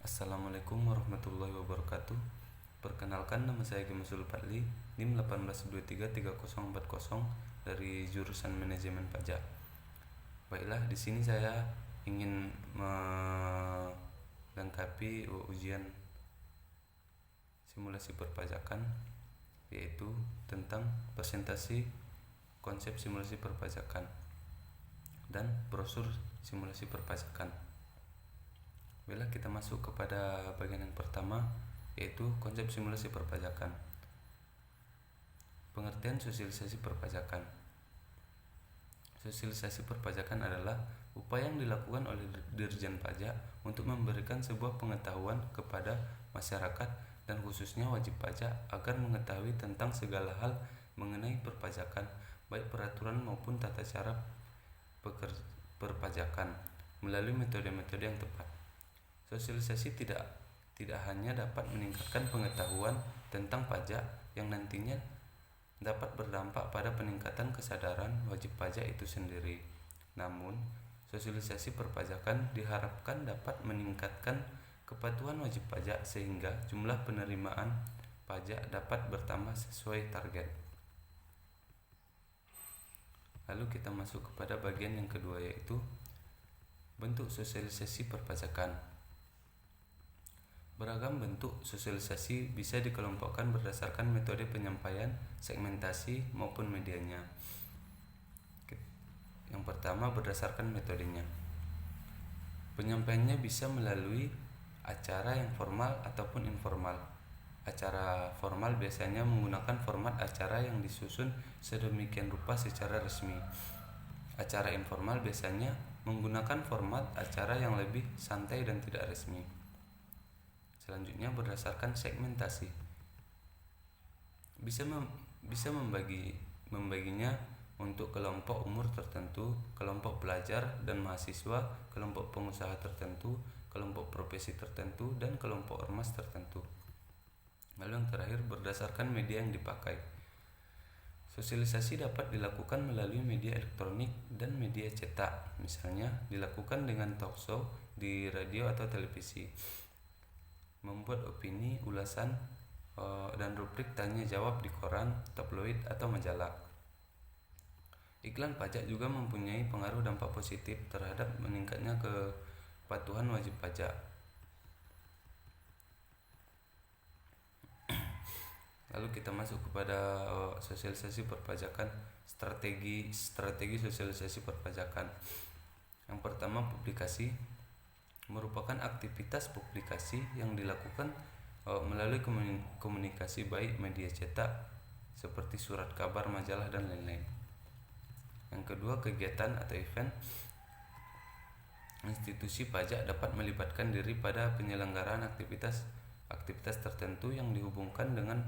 Assalamualaikum warahmatullahi wabarakatuh. Perkenalkan, nama saya Gema Sulfatli, NIM 18233040 dari jurusan Manajemen Pajak. Baiklah, di sini saya ingin melengkapi ujian simulasi perpajakan, yaitu tentang presentasi konsep simulasi perpajakan dan brosur simulasi perpajakan. Baiklah, kita masuk kepada bagian yang pertama, yaitu konsep simulasi perpajakan. Pengertian sosialisasi perpajakan. Sosialisasi perpajakan adalah upaya yang dilakukan oleh Dirjen Pajak untuk memberikan sebuah pengetahuan kepada masyarakat dan khususnya wajib pajak agar mengetahui tentang segala hal mengenai perpajakan, baik peraturan maupun tata cara perpajakan melalui metode-metode yang tepat. Sosialisasi tidak hanya dapat meningkatkan pengetahuan tentang pajak yang nantinya dapat berdampak pada peningkatan kesadaran wajib pajak itu sendiri. Namun, sosialisasi perpajakan diharapkan dapat meningkatkan kepatuhan wajib pajak sehingga jumlah penerimaan pajak dapat bertambah sesuai target. Lalu kita masuk kepada bagian yang kedua, yaitu bentuk sosialisasi perpajakan. Beragam bentuk sosialisasi bisa dikelompokkan berdasarkan metode penyampaian, segmentasi, maupun medianya. Yang pertama, berdasarkan metodenya. Penyampaiannya bisa melalui acara yang formal ataupun informal. Acara formal biasanya menggunakan format acara yang disusun sedemikian rupa secara resmi. Acara informal biasanya menggunakan format acara yang lebih santai dan tidak resmi. Selanjutnya, berdasarkan segmentasi. Bisa membaginya untuk kelompok umur tertentu, kelompok pelajar dan mahasiswa, kelompok pengusaha tertentu, kelompok profesi tertentu, dan kelompok ormas tertentu. Lalu yang terakhir, berdasarkan media yang dipakai. Sosialisasi dapat dilakukan melalui media elektronik dan media cetak, misalnya dilakukan dengan talkshow di radio atau televisi, membuat opini, ulasan, dan rubrik tanya jawab di koran, tabloid, atau majalah. Iklan pajak juga mempunyai pengaruh dampak positif terhadap meningkatnya kepatuhan wajib pajak. Lalu kita masuk kepada sosialisasi perpajakan, strategi sosialisasi perpajakan. Yang pertama, publikasi merupakan aktivitas publikasi yang dilakukan melalui komunikasi baik media cetak seperti surat kabar, majalah, dan lain-lain. Yang kedua, kegiatan atau event. Institusi pajak dapat melibatkan diri pada penyelenggaraan aktivitas tertentu yang dihubungkan dengan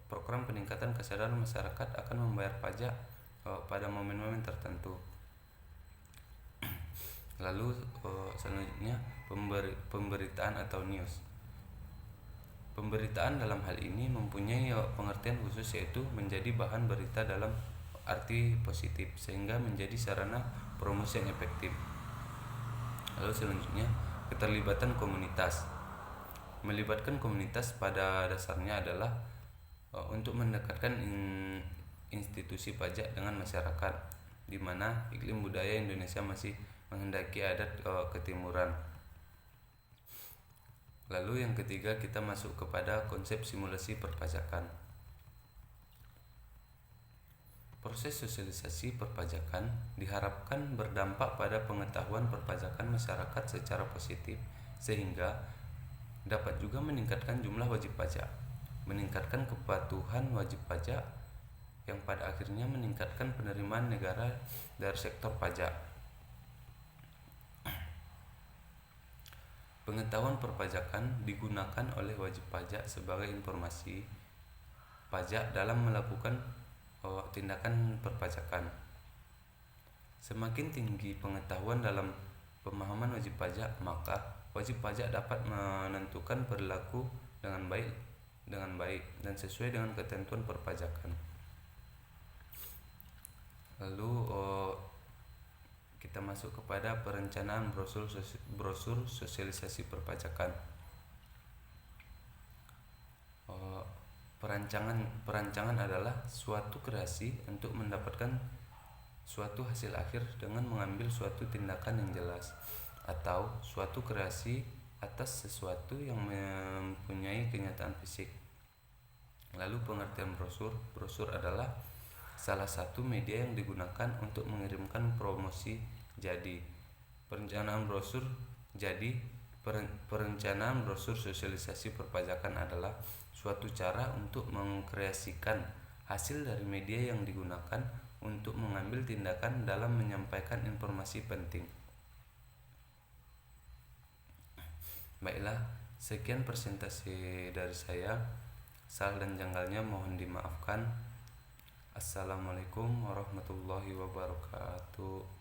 program peningkatan kesadaran masyarakat akan membayar pajak pada momen-momen tertentu. Lalu selanjutnya, pemberitaan atau news. Pemberitaan dalam hal ini mempunyai pengertian khusus, yaitu menjadi bahan berita dalam arti positif sehingga menjadi sarana promosi yang efektif. Lalu selanjutnya, keterlibatan komunitas. Melibatkan komunitas pada dasarnya adalah untuk mendekatkan institusi pajak dengan masyarakat, di mana iklim budaya Indonesia masih menghendaki adat ketimuran. Lalu yang ketiga, kita masuk kepada konsep simulasi perpajakan. Proses sosialisasi perpajakan diharapkan berdampak pada pengetahuan perpajakan masyarakat secara positif, sehingga dapat juga meningkatkan jumlah wajib pajak, meningkatkan kepatuhan wajib pajak, yang pada akhirnya meningkatkan penerimaan negara dari sektor pajak. Pengetahuan perpajakan digunakan oleh wajib pajak sebagai informasi pajak dalam melakukan tindakan perpajakan. Semakin tinggi pengetahuan dalam pemahaman wajib pajak, maka wajib pajak dapat menentukan perilaku dengan baik dan sesuai dengan ketentuan perpajakan. Lalu kita masuk kepada perencanaan brosur sosialisasi perpajakan. Perancangan adalah suatu kreasi untuk mendapatkan suatu hasil akhir dengan mengambil suatu tindakan yang jelas, atau suatu kreasi atas sesuatu yang mempunyai kenyataan fisik. Lalu pengertian brosur. Brosur adalah salah satu media yang digunakan untuk mengirimkan promosi. Jadi, perencanaan brosur perencanaan brosur sosialisasi perpajakan adalah suatu cara untuk mengkreasikan hasil dari media yang digunakan untuk mengambil tindakan dalam menyampaikan informasi penting. Baiklah, sekian presentasi dari saya. Salah dan janggalnya mohon dimaafkan. Assalamualaikum warahmatullahi wabarakatuh.